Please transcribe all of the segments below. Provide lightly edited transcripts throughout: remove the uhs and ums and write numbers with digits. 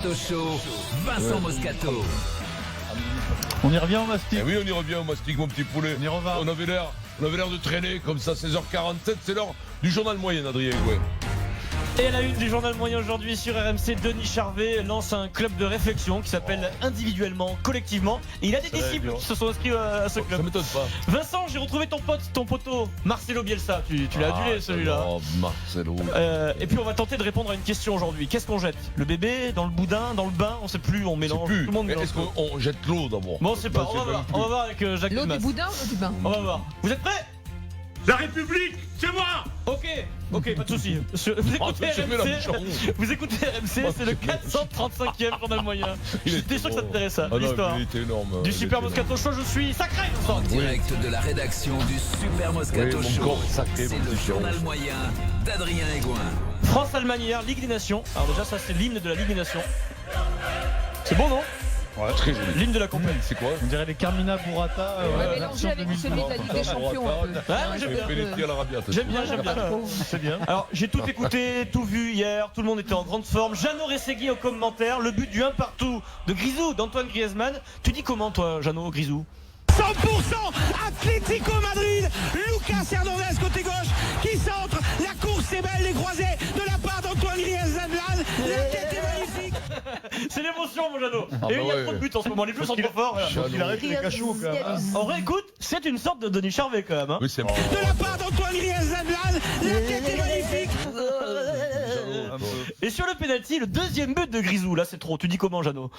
Show, Vincent Moscato. On y revient au mastic. Eh oui, on y revient au mastic, mon petit poulet. On y revient. On avait l'air de traîner comme ça, 16h47, c'est l'heure du journal moyen, Adrien. Ouais. Et à la une du journal moyen aujourd'hui sur RMC, Denis Charvet lance un club de réflexion qui s'appelle Individuellement, Collectivement. Et il a des disciples qui se sont inscrits à ce club. Ça m'étonne pas. Vincent, j'ai retrouvé ton poteau, Marcelo Bielsa. Tu l'as adulé celui-là. Oh, Marcelo. Et puis on va tenter de répondre à une question aujourd'hui. Qu'est-ce qu'on jette? Le bébé, dans le boudin, dans le bain? On sait plus, on mélange. Plus. Tout le monde mélange. Est-ce qu'on jette l'eau d'abord? Bon, c'est pas. On va voir avec Jacques L'eau Delmas. du boudin ou l'eau du bain? On va voir. Vous êtes prêts? La République, c'est moi! Ok, pas de soucis. Vous écoutez RMC, c'est le 435e journal moyen. J'étais sûr que ça t'intéressait, l'histoire. Il était énorme. Du Super Moscato Show, je suis sacré. En direct de la rédaction du Super Moscato Oui, mon Show. corps sacré, C'est mon le petit journal moyen d'Adrien Aigouin. France-Allemagne hier, Ligue des Nations. Alors déjà, ça c'est l'hymne de la Ligue des Nations. C'est bon, non? Ouais, très joli. L'hymne de la compagnie. C'est quoi? On dirait les Carmina Burrata. Mélangé avec celui de la Ligue des Champions un peu. Ouais, j'aime bien. Pénétrer à l'Arabia. J'aime bien. C'est bien. Alors j'ai tout écouté, tout vu hier, tout le monde était en grande forme. Jeannot Rességui au commentaire, le but du 1 partout de Grisou, d'Antoine Griezmann. Tu dis comment toi, Jeannot, Grisou? 100% Atlético Madrid, Lucas Hernandez côté gauche qui centre, la course est belle, les croisés de la part d'Antoine Griezmann, la tête est magnifique. C'est l'émotion, mon Jeannot. Ah Et bah il y a ouais. trop de buts en ce moment, les plus sont trop forts. Il arrête les cachots quand même. En vrai, écoute, c'est une sorte de Denis Charvet quand même. Hein. Oui, c'est bon. De la part d'Antoine Griezmann, la tête est magnifique. Et sur le penalty, le deuxième but de Grisou, là c'est trop. Tu dis comment, Jeannot?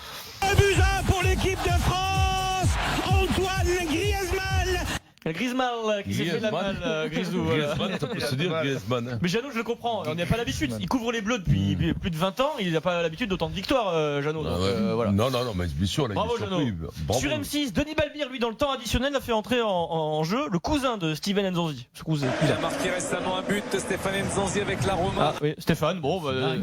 Un but pour l'équipe de France, Antoine Griezmann. Griezmann qui s'est fait la malle, Grisou. Griezmann, ça peut se dire Griezmann. hein. Mais Jeannot, je le comprends, on n'y a pas l'habitude. Il couvre les Bleus depuis plus de 20 ans, il n'a pas l'habitude d'autant de victoires, Jeannot. Ah Donc, ouais. voilà. Non, mais bien sûr, là, Bravo, il est surpris. Jeannot. Bravo. Sur M6, Denis Balbir, lui, dans le temps additionnel, a fait entrer en jeu le cousin de Steven Nzonzi. Ce cousin. Il a marqué récemment un but, Stéphane Nzonzi avec la Roma. Ah oui, Stéphane, bon,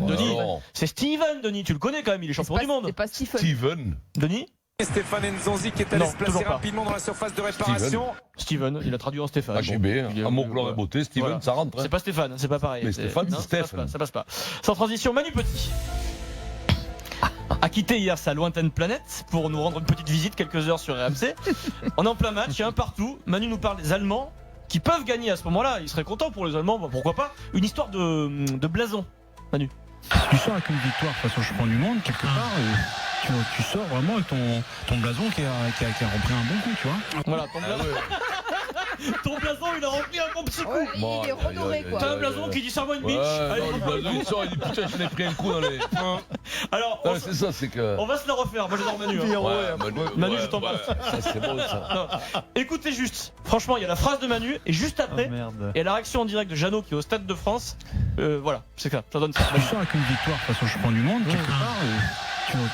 Denis. alors. C'est Steven, Denis, tu le connais quand même, il est champion du monde. C'est pas Stephen. Steven. Denis? Stéphane Nzonzi qui est allé Non, se placer toujours pas. rapidement dans la surface de réparation. Steven, il a traduit en Stéphane. AGB, Bon, Amour, gloire et beauté. Steven, voilà. ça rentre. hein. C'est pas Stéphane, c'est pas pareil. Mais Stéphane, non, c'est Steph. ça passe pas. Sans transition, Manu Petit a quitté hier sa lointaine planète pour nous rendre une petite visite quelques heures sur RMC. On est en plein match, il y a un partout. Manu nous parle des Allemands qui peuvent gagner à ce moment-là. Il serait content pour les Allemands, bon, pourquoi pas. Une histoire de blason, Manu. Tu sors avec une victoire face au champion du monde, quelque part, tu sors vraiment avec ton blason qui a repris un bon coup, tu vois. Voilà, ton blason. Ton blason, il a rempli un bon petit coup. Ouais, il est redoré quoi. T'as un blason qui dit Servant Beach. Ouais, Allez, non, le blason, il sort, il dit putain, je n'ai pris un coup dans les. alors, Non, c'est ça, c'est que. on va se la refaire. Moi, j'adore Manu. hein. Ouais, Manu, ouais, je t'embrasse. ouais, ça, c'est bon, ça. Non. Écoutez juste, franchement, il y a la phrase de Manu et juste après, Oh, merde. il y a la réaction en direct de Jeannot qui est au Stade de France. Voilà, c'est ça donne ça. Tu sors avec une victoire face au champion du monde, quelque part,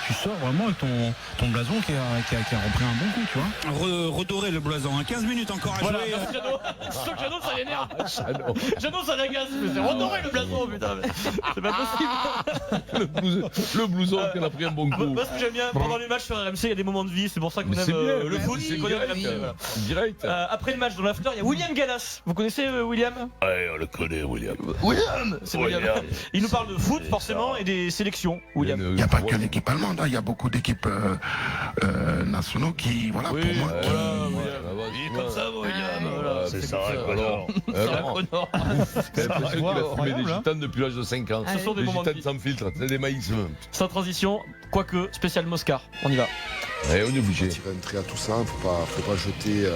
tu sors vraiment avec ton blason qui a repris un bon coup, tu vois. Redorer le blason, 15 minutes encore à Voilà, jouer. merci Jeannot. Sauf que Jeannot, ça l'énerve. Jeannot, ça l'agace. Mais c'est redoré le blason, putain. mais C'est pas possible. Le blouson qui a pris un bon coup. Moi, ce que j'aime bien, pendant les matchs sur RMC, il y a des moments de vie. C'est pour ça qu'on Mais aime c'est bien, le foot. oui, C'est qu'on aime oui. RMC, voilà. Direct. Après le match, dans l'after, il y a William Gallas. Vous connaissez William? Ouais, on le connaît, William. C'est William. Il nous parle de foot, forcément, et des sélections. William. Il n'y a pas que l'équipe allemande, hein, il y a beaucoup d'équipes nationaux qui, voilà, Oui, pour moi, qui... Il est comme ça, William. C'est ça, alors. Connor. J'ai l'impression qu'il a fumé des incroyable, hein. gitanes depuis l'âge de 5 ans. Ce sont des Des moments de gitanes vie. sans filtre, c'est des maïs même. Sans transition, quoique, spécial Moscar. On y va. Ouais, on est obligé. Tirer un trait à tout ça, faut pas jeter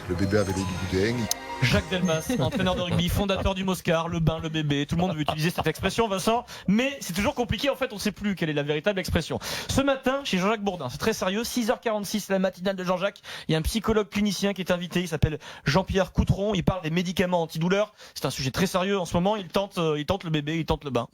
le bébé avec l'eau du boudin. Jacques Delmas, entraîneur de rugby, fondateur du Moscar, le bain, le bébé. Tout le monde veut utiliser cette expression, Vincent, mais c'est toujours compliqué. En fait, on ne sait plus quelle est la véritable expression. Ce matin, chez Jean-Jacques Bourdin, c'est très sérieux. 6h46, la matinale de Jean-Jacques. Il y a un psychologue clinicien qui est invité. Il s'appelle Jean-Pierre Coutron. Il parle des médicaments antidouleurs. C'est un sujet très sérieux en ce moment. Il tente le bébé, il tente le bain.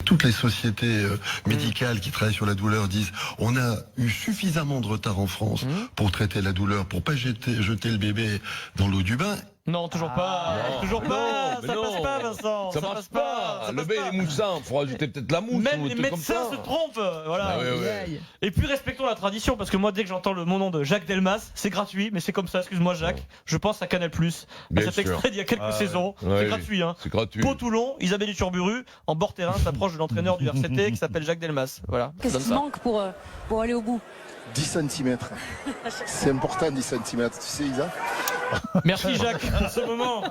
Toutes les sociétés médicales qui travaillent sur la douleur disent on a eu suffisamment de retard en France pour traiter la douleur, pour pas jeter le bébé dans l'eau du bain. Non, toujours pas. non. Toujours Mais pas. non, mais Ça non. passe pas, Vincent. Ça passe pas. Ça Le passe bain pas. est moussant. Faut rajouter peut-être la mousse. Même ou un les truc comme médecins ça. se trompent. Voilà. Ah ouais, ouais. Aïe. Et puis respectons la tradition parce que moi dès que j'entends mon nom de Jacques Delmas, c'est gratuit, mais c'est comme ça. Excuse-moi Jacques. Je pense à Canal+. À Bien cet sûr. extrait d'il y a quelques saisons. Ouais, C'est oui. gratuit. Hein. C'est gratuit. Pau-Toulon, Isabelle Iturburu, en bord terrain, s'approche de l'entraîneur du RCT qui s'appelle Jacques Delmas. Voilà. Qu'est-ce Donne qui ça. manque pour aller au bout? 10 cm. C'est important, 10 cm. Tu sais, Isa? Merci Jacques pour ce moment.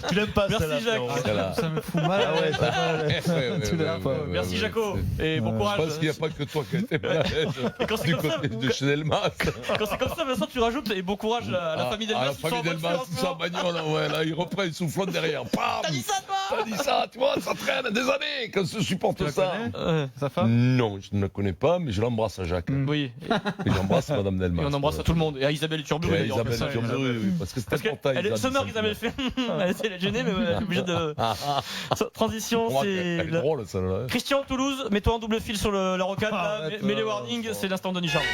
Tu l'aimes pas, Merci, celle-là, Jacques. frérot. Celle-là. Ça me fout mal. Ah ouais, ça va. Tu l'as pas. Merci Jaco et bon Je courage. pense qu'il n'y a pas que toi qui as été mal à l'aise quand c'est du comme ça, côté de chez Delmas. Quand c'est comme ça, Vincent, tu rajoutes et bon courage à la famille Delmas. À la qui sont en famille bonne Delmas, forme. tout ça, bagnole, ouais, là, il reprend une soufflante derrière. Bam. T'as dit ça toi? T'as dit ça, tu vois, ça traîne des années qu'on se supporte Tu la ça. connais Sa femme Non, je ne la connais pas, mais je l'embrasse à Jacques. Oui. Et j'embrasse Madame Delmas. Et on embrasse à tout le monde et à Isabelle Iturburu Et à d'ailleurs. Isabelle Ça, Iturburu, oui, parce que c'est Parce important. qu'elle se meurt, Isabelle fait. Elle est gênée, mais elle est obligée de. Transition, c'est. Elle est drôle, celle-là. Christian Toulouse, mets-toi en double fil sur la rocade. là, mets les warnings, c'est l'instant de Denis Charvet.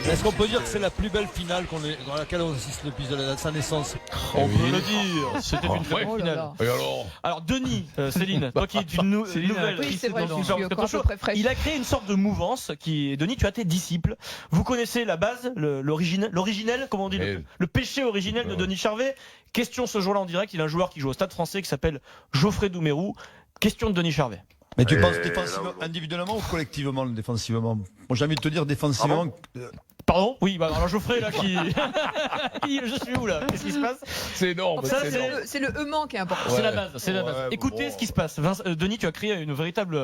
Est-ce qu'on peut dire que c'est la plus belle finale dans laquelle on assiste depuis sa naissance? On peut le dire, c'était une très belle Oh là finale. là. Et alors Alors Denis, Céline, toi qui es une nouvelle Oui, c'est vrai, dans je suis Super encore Moscato à peu Show, près fraîche. il a créé une sorte de mouvance qui, Denis, tu as tes disciples. Vous connaissez la base, l'originel, comment on dit, le péché originel de Denis Charvet. Question ce jour-là en direct, il y a un joueur qui joue au Stade Français qui s'appelle Geoffrey Doumerou. Question de Denis Charvet. Mais tu penses défensivement, individuellement ou collectivement, défensivement? Moi j'ai envie de te dire défensivement. Pardon? Oui, bah alors Geoffrey là qui. Je suis où là? Qu'est-ce qui se passe? C'est énorme. Ça, c'est énorme. C'est le E-man qui est important. C'est la base, c'est la base. Ouais, Écoutez bon. ce qui se passe. Denis, tu as créé une véritable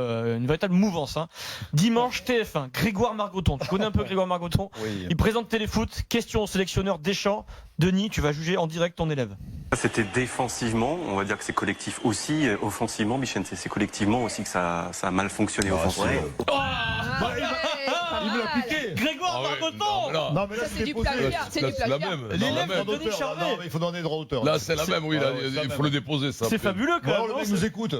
mouvance. Hein. Dimanche TF1, Grégoire Margoton. Tu connais un peu Grégoire Margoton? Oui. Il présente Téléfoot. Question au sélectionneur Deschamps. Denis, tu vas juger en direct ton élève. C'était défensivement, on va dire que c'est collectif aussi. Offensivement, Michel, c'est collectivement aussi que ça a mal fonctionné offensivement. Il me l'a piqué. Grégoire Margoton. Non, mais là, Ça, c'est du plagiat. C'est du C'est la plagiat. même. L'élève Non, la même. de Denis Charvet. Non, mais il faut donner droit d'auteur. Là, c'est la même, oui. Là, Ouais, c'est la il faut même. le déposer, ça. C'est après. fabuleux quand Bon, même. le mec non, nous écoute.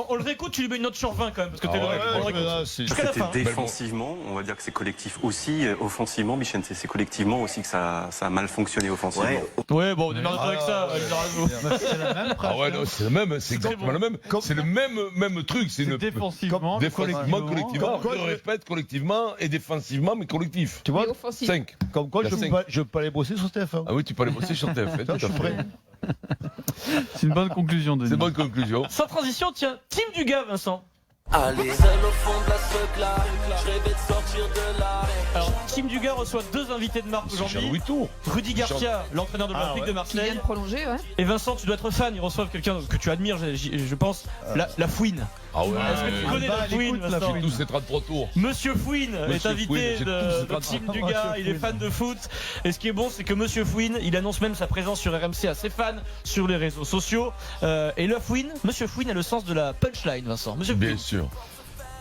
on le réécoute, tu lui mets une note sur 20 quand même. Parce que t'es Ah ouais, on le réécoute. là, c'est- Jusqu'à la fin. C'était défensivement, on va dire que c'est collectif aussi. Offensivement, Michel, c'est collectivement aussi que ça a mal fonctionné offensivement. Ouais, bon, on démarre avec ça. C'est la même Ah ouais, non, c'est le même, c'est exactement le même. C'est le même truc. C'est une défensivement, défensivement, collectivement. Comme- Je répète, collectivement et défensivement, mais collectif. Tu vois, Et offensif. 5. comme quoi Il y a cinq. je peux aller bosser sur TF1. Ah oui, tu peux aller bosser sur TF1. Ça, je suis prêt. C'est une bonne conclusion, Denis. C'est bonne conclusion. Sans transition, tiens, Team Dugas, Vincent. Allez, seul au fond de la secla, je rêvais de sortir de là. Alors, Team Dugas reçoit deux invités de marque C'est aujourd'hui. Jean-Louis Tour. Rudy Garcia, l'entraîneur de l'Olympique de Qui vient Marseille. de prolonger, ouais. Et Vincent, tu dois être fan, ils reçoivent quelqu'un que tu admires, je pense, la Fouine. Ah ouais. Est-ce que tu connais la Fouine, Vincent? Tous ces 33 tours. Monsieur Fouine est Monsieur invité Fouine, j'ai tous de ces Team 33. Dugas, il est fan de foot. Et ce qui est bon, c'est que Monsieur Fouine, il annonce même sa présence sur RMC à ses fans, sur les réseaux sociaux. Et le Fouine, Monsieur Fouine a le sens de la punchline, Vincent. Monsieur Bien Fouine. sûr.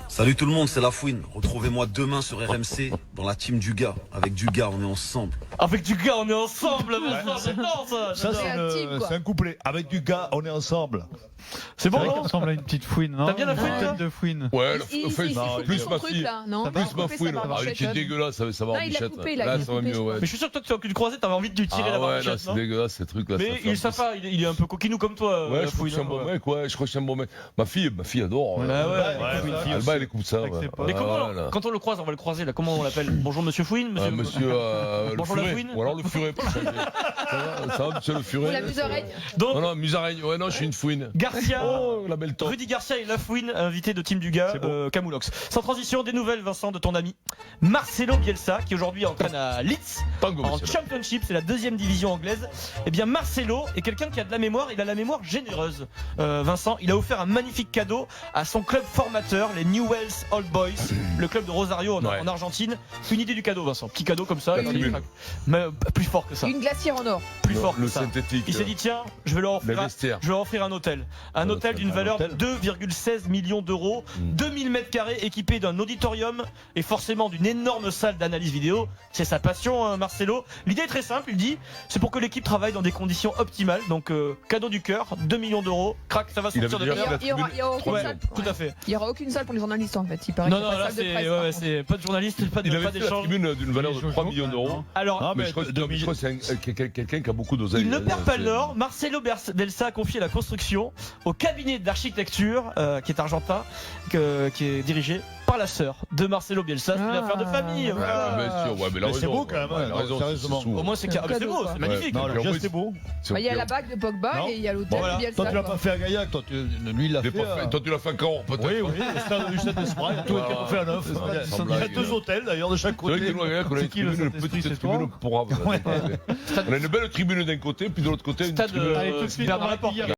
Salut tout le monde, c'est La Fouine. Retrouvez-moi demain sur RMC dans la team Dugas. Avec Dugas, on est ensemble. Avec Dugas, on est ensemble, Vincent. J'adore ça. Ça, j'adore. c'est un couplet. Avec du gars, on est ensemble. C'est bon, C'est vrai non qu'il ressemble à une petite fouine, non? T'as bien la fouine, Une toi tête de fouine. Ouais, Il s'est coupé plus son ma truc fille. là, non? Plus ma fouine. Ah, qui est dégueulasse, ça va Non, il l'a Bichette. coupé, là, Là, il a ça va coupé, mieux, je ouais. Mais je suis sûr que toi, que tu croisais, t'avais envie de lui tirer la Ah ouais, barbichette, là, c'est non? dégueulasse ces trucs-là. Mais il est sympa, il est un peu coquinou comme toi. Ouais, je crois que c'est un Fouine, bon mec, ouais, je crois que c'est un bon mec. Ma fille adore. Bah ouais, Alba, elle écoute ça. Avec ses potes. Mais comment, Voilà. quand on le croise, on va le croiser là, comment on l'appelle? Bonjour Monsieur Fouine, Monsieur le Bonjour la furet. Fouine. Ou alors le furet pour changer. Ça va, monsieur le Ou furet. la musaraigne. Non, Donc, non, musaraigne. Ouais, non, je suis une fouine. Garcia, Oh, la belle tante. Rudy Garcia et La Fouine, invité de Team Dugas, Camoulox. Sans transition, des nouvelles, Vincent, de ton ami Marcelo Bielsa, qui aujourd'hui entraîne à Leeds, Tango, en monsieur. Championship, c'est la deuxième division anglaise. Eh bien, Marcelo est quelqu'un qui a de la mémoire, il a la mémoire généreuse. Vincent, il a offert un magnifique cadeau à son club formateur, les Newell's Old Boys, le club de Rosario en Argentine. Une idée du cadeau, Vincent. Petit cadeau comme ça. La tribune. Mais plus fort que ça. Une glacière en or. Plus fort que Le ça. synthétique. Il s'est dit tiens, je vais leur Les offrir, vestiaires. je vais leur offrir un hôtel. Un hôtel d'une valeur de 2,16 millions d'euros, 2000 mètres carrés équipé d'un auditorium et forcément d'une énorme salle d'analyse vidéo. C'est sa passion, hein, Marcelo. L'idée est très simple, il dit, c'est pour que l'équipe travaille dans des conditions optimales. Donc cadeau du cœur, 2 millions d'euros. Crac, ça va sortir de avait déjà terre. fait la Il y aura aucune Ouais, salle. tout à fait. Il y aura aucune salle pour les journalistes. journaliste en fait. Il paraît Non, qu'il y a non, pas là de salle de c'est presse, ouais, par ouais, contre. c'est pas de journaliste, pas Il avait fait la d'échange. tribune d'une valeur de 3 millions d'euros. Alors, Ah, Mais mais je crois que c'est quelqu'un qui a beaucoup d'oseille. il ne hein, perd pas c'est- le nord. Marcelo Bielsa a confié la construction au cabinet d'architecture qui est argentin, qui est dirigé par la sœur de Marcelo Bielsa. C'est une affaire de famille. Ouais, voilà. bien sûr, ouais, mais la Mais c'est raison, beau quand même, ouais, hein, la raison, sérieusement. c'est sous. Au moins c'est C'est un c'est cadeau, beau, quoi. c'est magnifique. Non, Et le en geste plus, est beau. c'est- Il y a la bague de Pogba Non. et il y a l'hôtel Bon, de voilà. Bielsa. Toi, tu l'as quoi. pas fait à Gaillac, toi, lui, il l'a J'ai fait. pas fait- Toi, tu l'as fait encore, peut-être. Oui, oui, le stade du Stade d'Esprit, tout a été refait à neuf. Sans Il y a blague. 2 hôtels d'ailleurs de chaque C'est vrai côté. que nous, à Gaillac, on a une qui, le tribune, une Saint-Esprit, petite c'est toi tribune pour Havre. Ouais. On a une belle tribune d'un côté, puis de l'autre côté, une Stade tribune. Bernard Laporte.